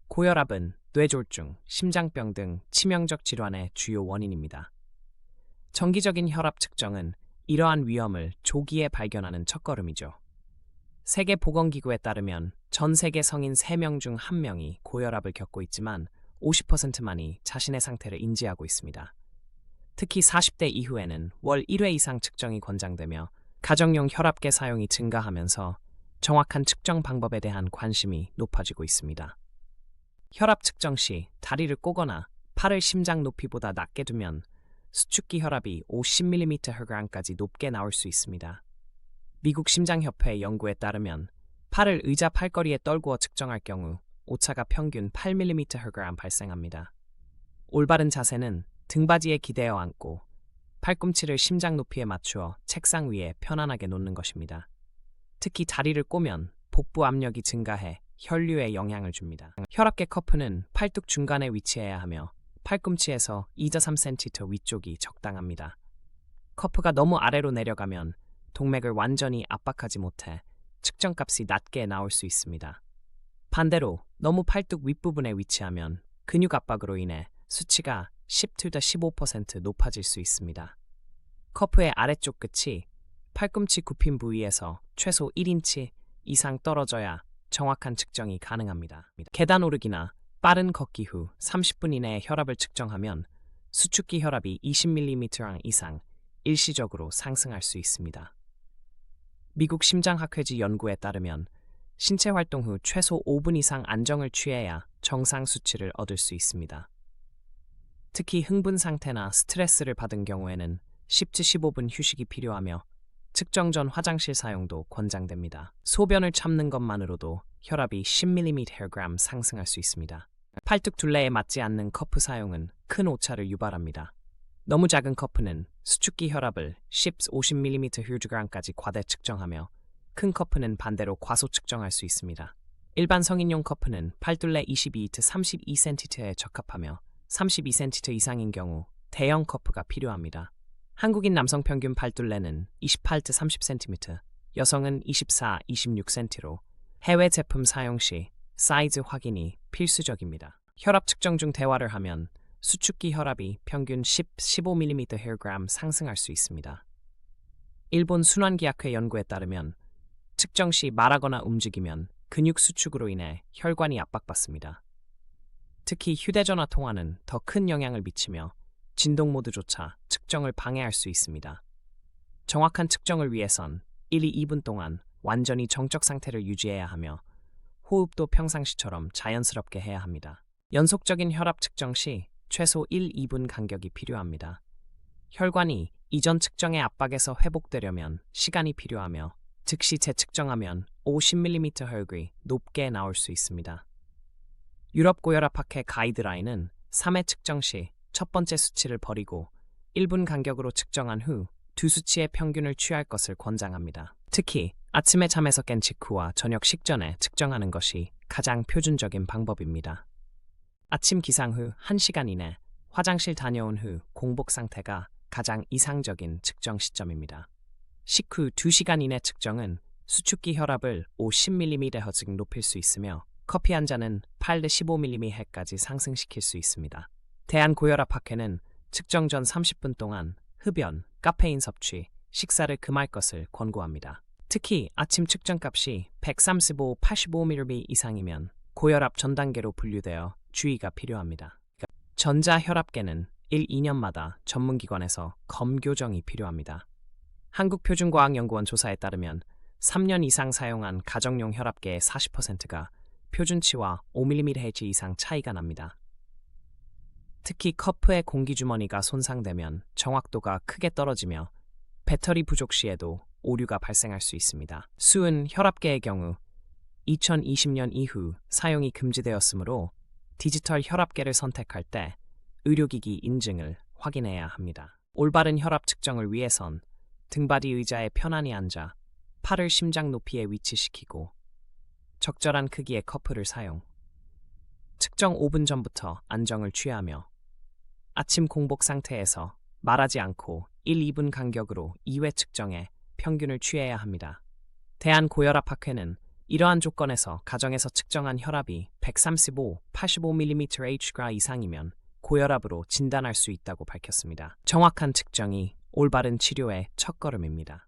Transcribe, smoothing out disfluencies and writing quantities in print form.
고혈압은 뇌졸중, 심장병 등 치명적 질환의 주요 원인입니다. 정기적인 혈압 측정은 이러한 위험을 조기에 발견하는 첫걸음이죠. 세계보건기구에 따르면 전 세계 성인 3명 중 1명이 고혈압을 겪고 있지만 50%만이 자신의 상태를 인지하고 있습니다. 특히 40대 이후에는 월 1회 이상 측정이 권장되며 가정용 혈압계 사용이 증가하면서 정확한 측정 방법에 대한 관심이 높아지고 있습니다. 혈압 측정 시 다리를 꼬거나 팔을 심장 높이보다 낮게 두면 수축기 혈압이 50mmHg까지 높게 나올 수 있습니다. 미국 심장협회 연구에 따르면 팔을 의자 팔걸이에 떨구어 측정할 경우 오차가 평균 8mmHg 발생합니다. 올바른 자세는 등받이에 기대어 앉고 팔꿈치를 심장 높이에 맞추어 책상 위에 편안하게 놓는 것입니다. 특히 다리를 꼬면 복부 압력이 증가해 혈류에 영향을 줍니다. 혈압계 커프는 팔뚝 중간에 위치해야 하며 팔꿈치에서 2-3cm 위쪽이 적당합니다. 커프가 너무 아래로 내려가면 동맥을 완전히 압박하지 못해 측정값이 낮게 나올 수 있습니다. 반대로 너무 팔뚝 윗부분에 위치하면 근육 압박으로 인해 수치가 10-15% 높아질 수 있습니다. 커프의 아래쪽 끝이 팔꿈치 굽힌 부위에서 최소 1인치 이상 떨어져야 정확한 측정이 가능합니다. 계단 오르기나 빠른 걷기 후 30분 이내에 혈압을 측정하면 수축기 혈압이 20mm 이상 일시적으로 상승할 수 있습니다. 미국 심장학회지 연구에 따르면 신체 활동 후 최소 5분 이상 안정을 취해야 정상 수치를 얻을 수 있습니다. 특히 흥분 상태나 스트레스를 받은 경우에는 10-15분 휴식이 필요하며 측정 전 화장실 사용도 권장됩니다. 소변을 참는 것만으로도 혈압이 10mmHg 상승할 수 있습니다. 팔뚝 둘레에 맞지 않는 커프 사용은 큰 오차를 유발합니다. 너무 작은 커프는 수축기 혈압을 10-50mmHg까지 과대 측정하며 큰 커프는 반대로 과소 측정할 수 있습니다. 일반 성인용 커프는 팔둘레 22-32cm에 적합하며 32cm 이상인 경우 대형 커프가 필요합니다. 한국인 남성 평균 팔둘레는 28-30cm, 여성은 24-26cm로 해외 제품 사용 시 사이즈 확인이 필수적입니다. 혈압 측정 중 대화를 하면 수축기 혈압이 평균 10-15mmHg 상승할 수 있습니다. 일본 순환기학회 연구에 따르면 측정 시 말하거나 움직이면 근육 수축으로 인해 혈관이 압박받습니다. 특히 휴대전화 통화는 더 큰 영향을 미치며 진동 모드조차 측정을 방해할 수 있습니다. 정확한 측정을 위해선 1-2분 동안 완전히 정적 상태를 유지해야 하며 호흡도 평상시처럼 자연스럽게 해야 합니다. 연속적인 혈압 측정 시 최소 1-2분 간격이 필요합니다. 혈관이 이전 측정의 압박에서 회복되려면 시간이 필요하며 즉시 재측정하면 50mmHg 높게 나올 수 있습니다. 유럽 고혈압학회 가이드라인은 3회 측정 시 첫 번째 수치를 버리고 1분 간격으로 측정한 후 두 수치의 평균을 취할 것을 권장합니다. 특히 아침에 잠에서 깬 직후와 저녁 식전에 측정하는 것이 가장 표준적인 방법입니다. 아침 기상 후 1시간 이내, 화장실 다녀온 후 공복 상태가 가장 이상적인 측정 시점입니다. 식후 2시간 이내 측정은 수축기 혈압을 50mmHg 높일 수 있으며 커피 한 잔은 8-15mmHg까지 상승시킬 수 있습니다. 대한고혈압학회는 측정 전 30분 동안 흡연, 카페인 섭취, 식사를 금할 것을 권고합니다. 특히 아침 측정값이 135-85mm 이상이면 고혈압 전 단계로 분류되어 주의가 필요합니다. 전자혈압계는 1-2년마다 전문기관에서 검교정이 필요합니다. 한국표준과학연구원 조사에 따르면 3년 이상 사용한 가정용 혈압계의 40%가 표준치와 5mmH 이상 차이가 납니다. 특히 커프의 공기주머니가 손상되면 정확도가 크게 떨어지며 배터리 부족 시에도 오류가 발생할 수 있습니다. 수은 혈압계의 경우 2020년 이후 사용이 금지되었으므로 디지털 혈압계를 선택할 때 의료기기 인증을 확인해야 합니다. 올바른 혈압 측정을 위해선 등받이 의자에 편안히 앉아 팔을 심장 높이에 위치시키고 적절한 크기의 커프를 사용, 측정 5분 전부터 안정을 취하며 아침 공복 상태에서 말하지 않고 1-2분 간격으로 2회 측정해 평균을 취해야 합니다. 대한고혈압학회는 이러한 조건에서 가정에서 측정한 혈압이 135, 85mm Hg 이상이면 고혈압으로 진단할 수 있다고 밝혔습니다. 정확한 측정이 올바른 치료의 첫걸음입니다.